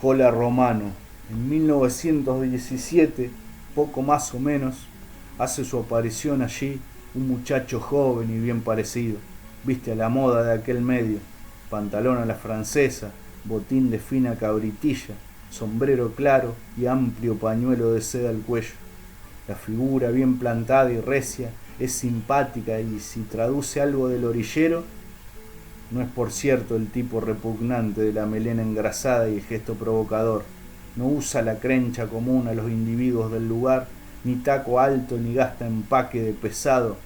Cola Romano. En 1917, poco más o menos, hace su aparición allí un muchacho joven y bien parecido. Viste a la moda de aquel medio, pantalón a la francesa, botín de fina cabritilla, sombrero claro y amplio pañuelo de seda al cuello. La figura bien plantada y recia es simpática y si traduce algo del orillero, no es por cierto el tipo repugnante de la melena engrasada y el gesto provocador. No usa la crencha común a los individuos del lugar, ni taco alto, ni gasta empaque de pesado,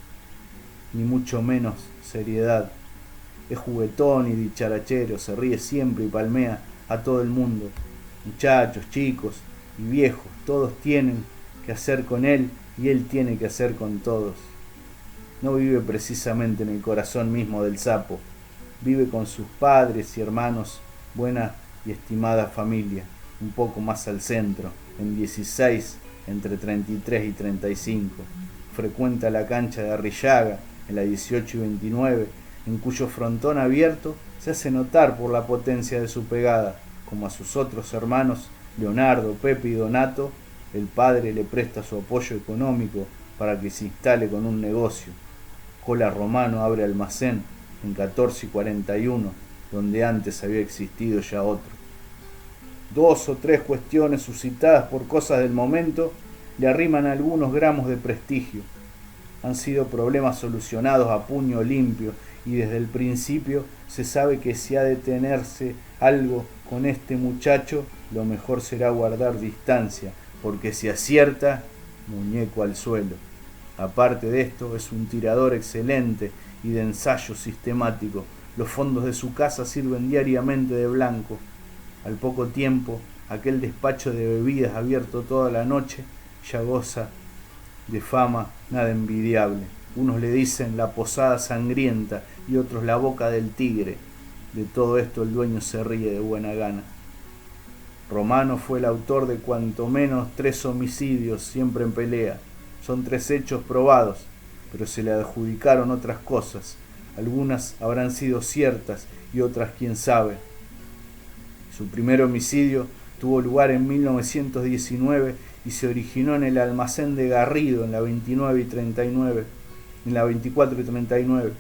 ni mucho menos seriedad. Es juguetón y dicharachero, se ríe siempre y palmea a todo el mundo. Muchachos, chicos y viejos, todos tienen que hacer con él y él tiene que hacer con todos. No vive precisamente en el corazón mismo del sapo, vive con sus padres y hermanos, buena y estimada familia, un poco más al centro, en 16, entre 33 y 35. Frecuenta la cancha de Arrillaga, en la 18 y 29, en cuyo frontón abierto se hace notar por la potencia de su pegada. Como a sus otros hermanos, Leonardo, Pepe y Donato, el padre le presta su apoyo económico para que se instale con un negocio. Cola Romano abre almacén en 14 y 41, donde antes había existido ya otro. 2 o 3 cuestiones suscitadas por cosas del momento le arriman algunos gramos de prestigio. Han sido problemas solucionados a puño limpio y desde el principio se sabe que si ha de tenerse algo con este muchacho, lo mejor será guardar distancia, porque si acierta, muñeco al suelo. Aparte de esto, es un tirador excelente y de ensayo sistemático. Los fondos de su casa sirven diariamente de blanco. Al poco tiempo, aquel despacho de bebidas abierto toda la noche ya goza de fama nada envidiable. Unos le dicen la posada sangrienta y otros la boca del tigre. De todo esto el dueño se ríe de buena gana. Romano fue el autor de cuanto menos 3 homicidios, siempre en pelea. Son 3 hechos probados, pero se le adjudicaron otras cosas. Algunas habrán sido ciertas y otras quién sabe. Su primer homicidio tuvo lugar en 1919 y se originó en el almacén de Garrido en la 29 y 39, en la 24 y 39.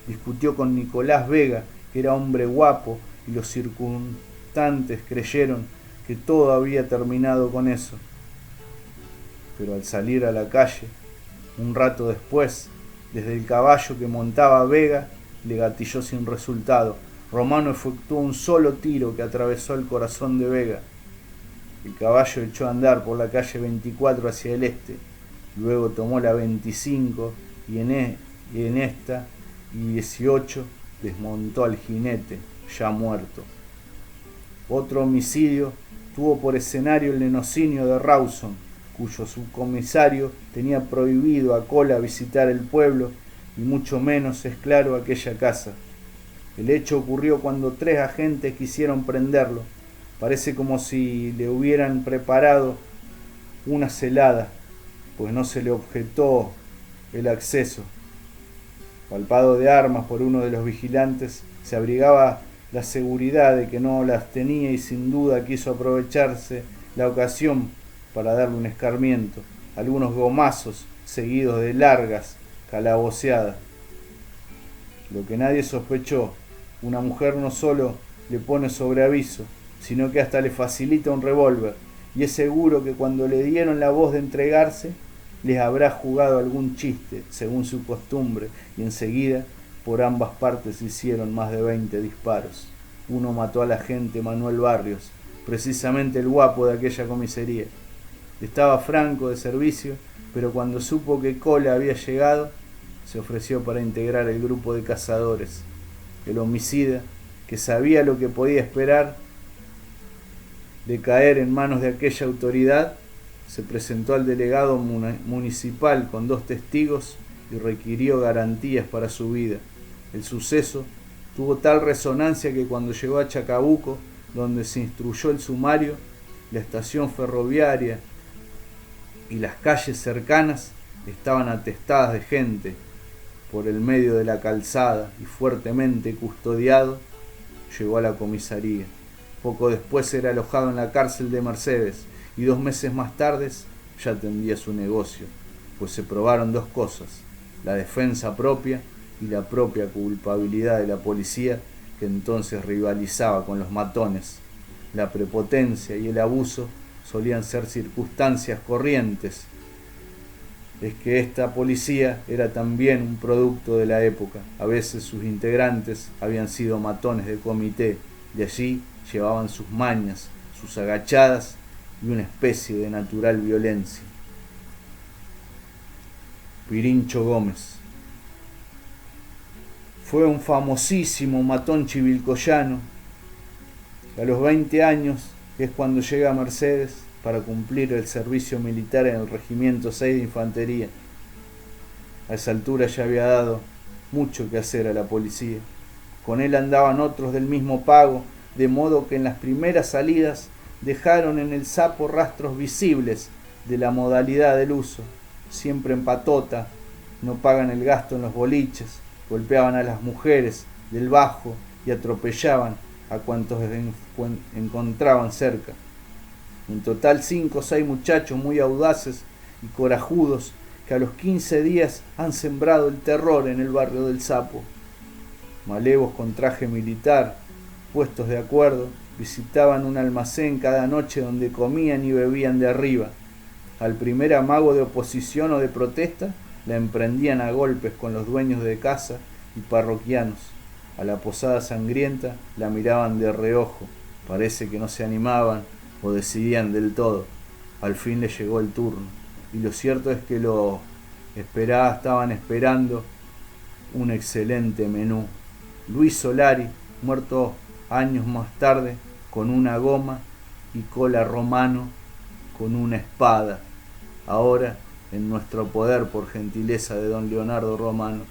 Discutió con Nicolás Vega, que era hombre guapo, y los circunstantes creyeron que todo había terminado con eso. Pero al salir a la calle, un rato después, desde el caballo que montaba Vega, le gatilló sin resultado. Romano efectuó un solo tiro que atravesó el corazón de Vega. El caballo echó a andar por la calle 24 hacia el este, luego tomó la 25 y en esta y 18 desmontó al jinete, ya muerto. Otro homicidio tuvo por escenario el lenocinio de Rawson, cuyo subcomisario tenía prohibido a Cola visitar el pueblo y mucho menos, es claro, aquella casa. El hecho ocurrió cuando 3 agentes quisieron prenderlo. Parece como si le hubieran preparado una celada, pues no se le objetó el acceso. Palpado de armas por uno de los vigilantes, se abrigaba la seguridad de que no las tenía y sin duda quiso aprovecharse la ocasión para darle un escarmiento, algunos gomazos seguidos de largas calaboceadas. Lo que nadie sospechó, una mujer no solo le pone sobre aviso, sino que hasta le facilita un revólver, y es seguro que cuando le dieron la voz de entregarse, les habrá jugado algún chiste, según su costumbre, y enseguida por ambas partes hicieron más de 20 disparos. Uno mató al agente Manuel Barrios, precisamente el guapo de aquella comisaría. Estaba franco de servicio, pero cuando supo que Cola había llegado, se ofreció para integrar el grupo de cazadores. El homicida, que sabía lo que podía esperar de caer en manos de aquella autoridad, se presentó al delegado municipal con 2 testigos y requirió garantías para su vida. El suceso tuvo tal resonancia que cuando llegó a Chacabuco, donde se instruyó el sumario, la estación ferroviaria y las calles cercanas estaban atestadas de gente. Por el medio de la calzada y fuertemente custodiado, llegó a la comisaría. Poco después era alojado en la cárcel de Mercedes y 2 meses más tarde ya atendía su negocio, pues se probaron dos cosas: la defensa propia y la propia culpabilidad de la policía, que entonces rivalizaba con los matones. La prepotencia y el abuso solían ser circunstancias corrientes. Es que esta policía era también un producto de la época. A veces sus integrantes habían sido matones de comité, de allí llevaban sus mañas, sus agachadas y una especie de natural violencia. Pirincho Gómez fue un famosísimo matón chivilcoyano. A los 20 años, que es cuando llega a Mercedes para cumplir el servicio militar en el Regimiento 6 de Infantería. A esa altura ya había dado mucho que hacer a la policía. Con él andaban otros del mismo pago, de modo que en las primeras salidas dejaron en el sapo rastros visibles de la modalidad del uso. Siempre en patota, no pagan el gasto en los boliches, golpeaban a las mujeres del bajo y atropellaban a cuantos encontraban cerca. En total 5 o 6 muchachos muy audaces y corajudos que a los 15 días han sembrado el terror en el barrio del Sapo. Malevos con traje militar, puestos de acuerdo, visitaban un almacén cada noche donde comían y bebían de arriba. Al primer amago de oposición o de protesta, la emprendían a golpes con los dueños de casa y parroquianos. A la posada sangrienta la miraban de reojo, parece que no se animaban o decidían del todo. Al fin le llegó el turno, y lo cierto es que estaban esperando un excelente menú. Luis Solari, muerto años más tarde, con una goma y cola romano, con una espada, ahora en nuestro poder por gentileza de don Leonardo Romano.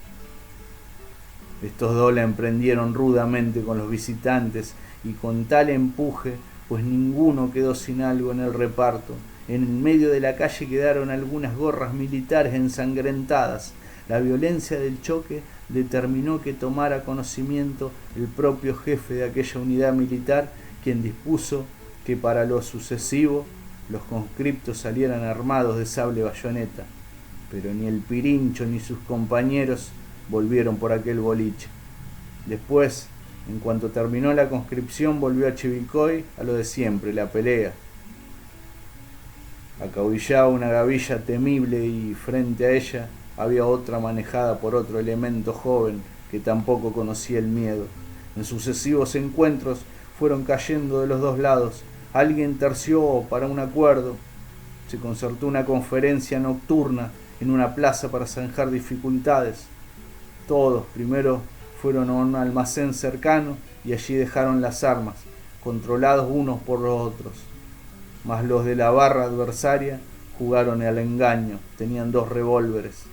Estos dos la emprendieron rudamente con los visitantes y con tal empuje, pues ninguno quedó sin algo en el reparto. En el medio de la calle quedaron algunas gorras militares ensangrentadas. La violencia del choque determinó que tomara conocimiento el propio jefe de aquella unidad militar, quien dispuso que para lo sucesivo los conscriptos salieran armados de sable bayoneta. Pero ni el Pirincho ni sus compañeros volvieron por aquel boliche. Después, en cuanto terminó la conscripción, volvió a Chivilcoy a lo de siempre, la pelea. Acaudillaba una gavilla temible y frente a ella había otra manejada por otro elemento joven que tampoco conocía el miedo. En sucesivos encuentros fueron cayendo de los dos lados. Alguien terció para un acuerdo. Se concertó una conferencia nocturna en una plaza para zanjar dificultades. Todos primero fueron a un almacén cercano y allí dejaron las armas, controlados unos por los otros. Mas los de la barra adversaria jugaron al engaño, tenían 2 revólveres.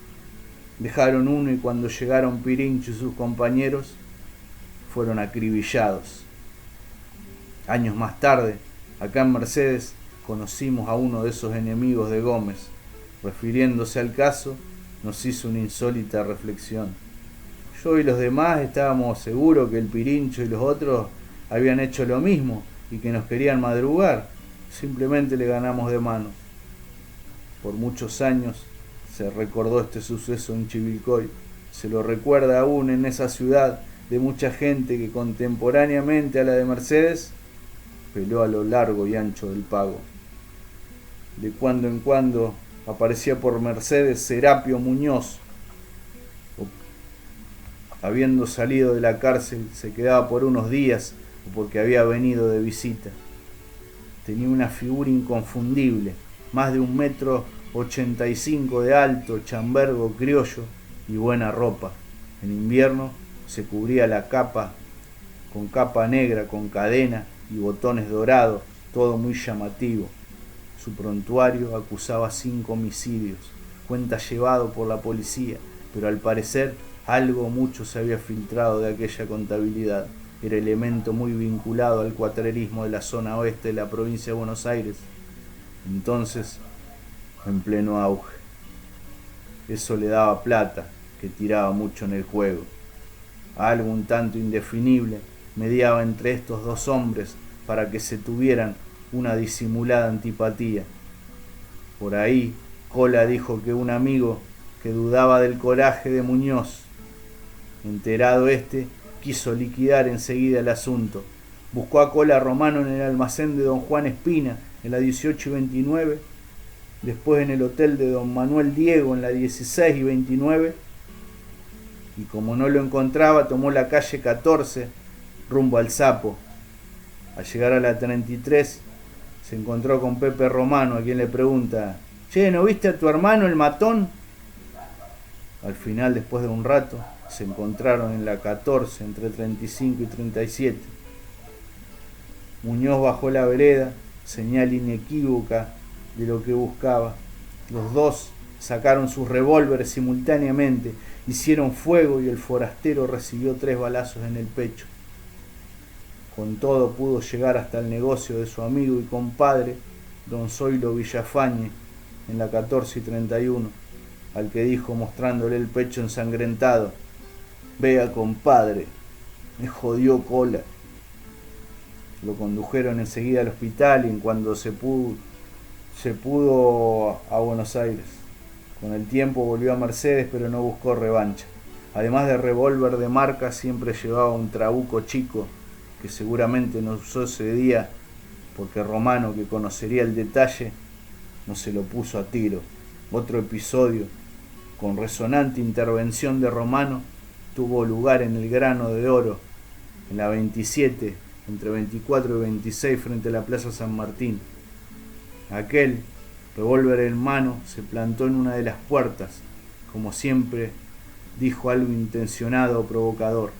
Dejaron uno y cuando llegaron Pirincho y sus compañeros fueron acribillados. Años más tarde, acá en Mercedes, conocimos a uno de esos enemigos de Gómez. Refiriéndose al caso, nos hizo una insólita reflexión. Yo y los demás estábamos seguros que el Pirincho y los otros habían hecho lo mismo y que nos querían madrugar. Simplemente le ganamos de mano. Por muchos años se recordó este suceso en Chivilcoy. Se lo recuerda aún en esa ciudad de mucha gente que contemporáneamente a la de Mercedes peló a lo largo y ancho del pago. De cuando en cuando aparecía por Mercedes Serapio Muñoz. Habiendo salido de la cárcel se quedaba por unos días o porque había venido de visita. Tenía una figura inconfundible, más de 1,85 m de alto, chambergo criollo y buena ropa. En invierno se cubría la capa con capa negra, con cadena y botones dorados, todo muy llamativo. Su prontuario acusaba 5 homicidios, cuenta llevado por la policía, pero al parecer algo o mucho se había filtrado de aquella contabilidad. Era elemento muy vinculado al cuatrerismo de la zona oeste de la provincia de Buenos Aires, entonces en pleno auge. Eso le daba plata, que tiraba mucho en el juego. Algo un tanto indefinible mediaba entre estos dos hombres, para que se tuvieran una disimulada antipatía. Por ahí, Cola dijo que un amigo que dudaba del coraje de Muñoz, enterado quiso liquidar enseguida el asunto. Buscó a Cola Romano en el almacén de don Juan Espina, en la 18 y 29, después en el hotel de don Manuel Diego, en la 16 y 29, y como no lo encontraba, tomó la calle 14, rumbo al Sapo. Al llegar a la 33, se encontró con Pepe Romano, a quien le pregunta: «Che, ¿no viste a tu hermano el matón?». Al final, después de un rato, se encontraron en la 14, entre 35 y 37. Muñoz bajó la vereda, señal inequívoca de lo que buscaba. Los dos sacaron sus revólveres simultáneamente, hicieron fuego y el forastero recibió 3 balazos en el pecho. Con todo pudo llegar hasta el negocio de su amigo y compadre, don Zoilo Villafañe, en la 14 y 31, al que dijo, mostrándole el pecho ensangrentado: «Vea, compadre, me jodió Cola». Lo condujeron enseguida al hospital y en cuando se pudo a Buenos Aires. Con el tiempo volvió a Mercedes, pero no buscó revancha. Además de revólver de marca, siempre llevaba un trabuco chico que seguramente no usó ese día porque Romano, que conocería el detalle, no se lo puso a tiro. Otro episodio con resonante intervención de Romano tuvo lugar en el Grano de Oro, en la 27, entre 24 y 26, frente a la Plaza San Martín. Aquel, revólver en mano, se plantó en una de las puertas, como siempre dijo algo intencionado o provocador.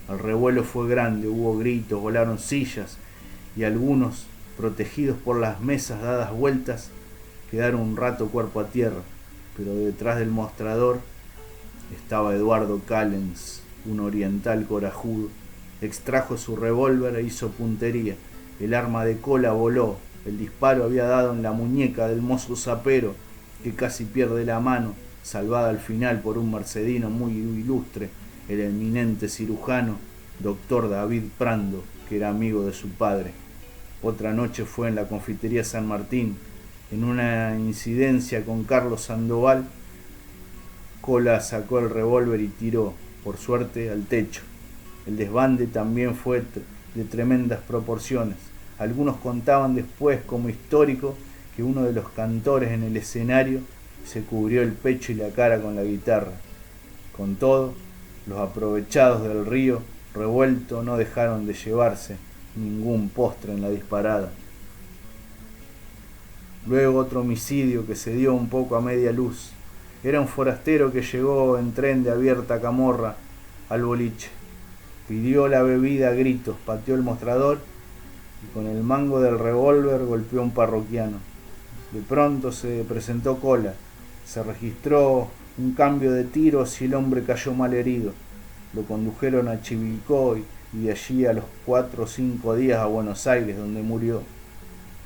El revuelo fue grande, hubo gritos, volaron sillas y algunos, protegidos por las mesas dadas vueltas, quedaron un rato cuerpo a tierra, pero detrás del mostrador estaba Eduardo Callens, un oriental corajudo. Extrajo su revólver e hizo puntería. El arma de Cola voló. El disparo había dado en la muñeca del mozo zapero, que casi pierde la mano, salvada al final por un mercedino muy ilustre, el eminente cirujano doctor David Prando, que era amigo de su padre. Otra noche fue en la confitería San Martín, en una incidencia con Carlos Sandoval. Cola sacó el revólver y tiró, por suerte, al techo. El desbande también fue de tremendas proporciones. Algunos contaban después como histórico que uno de los cantores en el escenario se cubrió el pecho y la cara con la guitarra. Con todo, los aprovechados del río revuelto no dejaron de llevarse ningún postre en la disparada. Luego otro homicidio que se dio un poco a media luz. Era un forastero que llegó en tren de Abierta Camorra al boliche. Pidió la bebida a gritos, pateó el mostrador y con el mango del revólver golpeó a un parroquiano. De pronto se presentó Cola. Se registró un cambio de tiros y el hombre cayó mal herido. Lo condujeron a Chivilcoy y de allí a los 4 o 5 días a Buenos Aires, donde murió.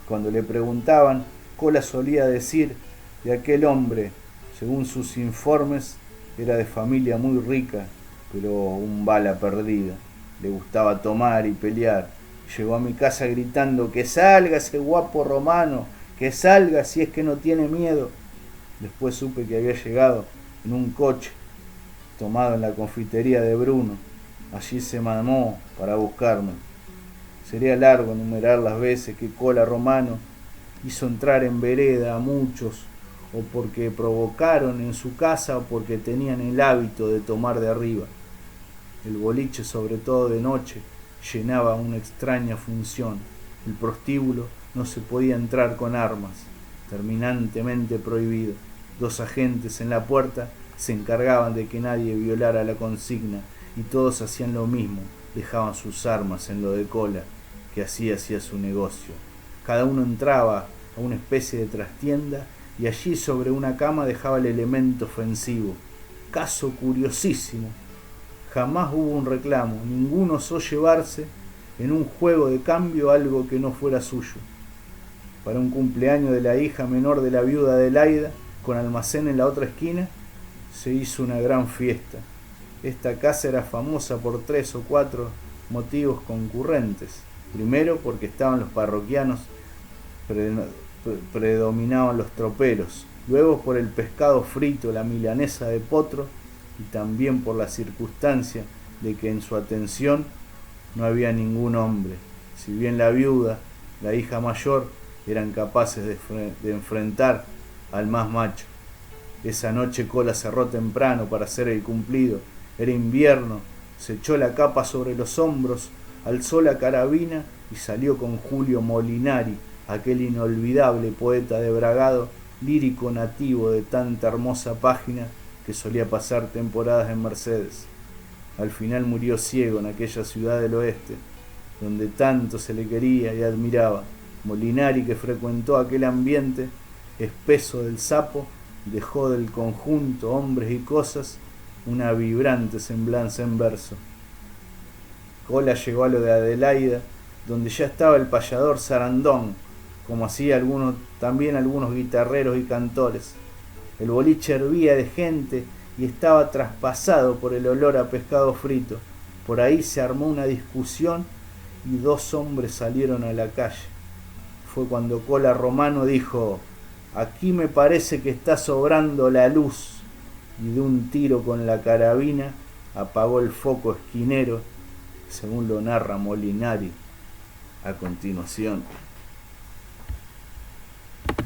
Cuando le preguntaban, Cola solía decir de aquel hombre, según sus informes, era de familia muy rica, pero un bala perdida. Le gustaba tomar y pelear. Llegó a mi casa gritando: «Que salga ese guapo Romano, que salga si es que no tiene miedo». Después supe que había llegado en un coche tomado en la confitería de Bruno. Allí se mamó para buscarme. Sería largo enumerar las veces que Cola Romano hizo entrar en vereda a muchos, o porque provocaron en su casa o porque tenían el hábito de tomar de arriba. El boliche, sobre todo de noche, llenaba una extraña función. El prostíbulo no se podía entrar con armas, terminantemente prohibido. 2 agentes en la puerta se encargaban de que nadie violara la consigna y todos hacían lo mismo, dejaban sus armas en lo de Cola, que así hacía su negocio. Cada uno entraba a una especie de trastienda y allí sobre una cama dejaba el elemento ofensivo. Caso curiosísimo. Jamás hubo un reclamo, ninguno osó llevarse en un juego de cambio algo que no fuera suyo. Para un cumpleaños de la hija menor de la viuda de Laida, con almacén en la otra esquina, se hizo una gran fiesta. Esta casa era famosa por 3 o 4 motivos concurrentes. Primero porque estaban los parroquianos, predominaban los troperos, luego por el pescado frito, la milanesa de potro, y también por la circunstancia de que en su atención no había ningún hombre, si bien la viuda, la hija mayor, eran capaces de enfrentar al más macho. Esa noche Cola cerró temprano para hacer el cumplido. Era invierno, se echó la capa sobre los hombros, alzó la carabina y salió con Julio Molinari, aquel inolvidable poeta de Bragado, lírico nativo de tanta hermosa página que solía pasar temporadas en Mercedes. Al final murió ciego en aquella ciudad del oeste, donde tanto se le quería y admiraba. Molinari, que frecuentó aquel ambiente espeso del Sapo, dejó del conjunto hombres y cosas una vibrante semblanza en verso. Cola llegó a lo de Adelaida, donde ya estaba el payador Sarandón, como hacía también algunos guitarreros y cantores. El boliche hervía de gente y estaba traspasado por el olor a pescado frito. Por ahí se armó una discusión y 2 hombres salieron a la calle. Fue cuando Cola Romano dijo: aquí me parece que está sobrando la luz, y de un tiro con la carabina apagó el foco esquinero, según lo narra Molinari a continuación.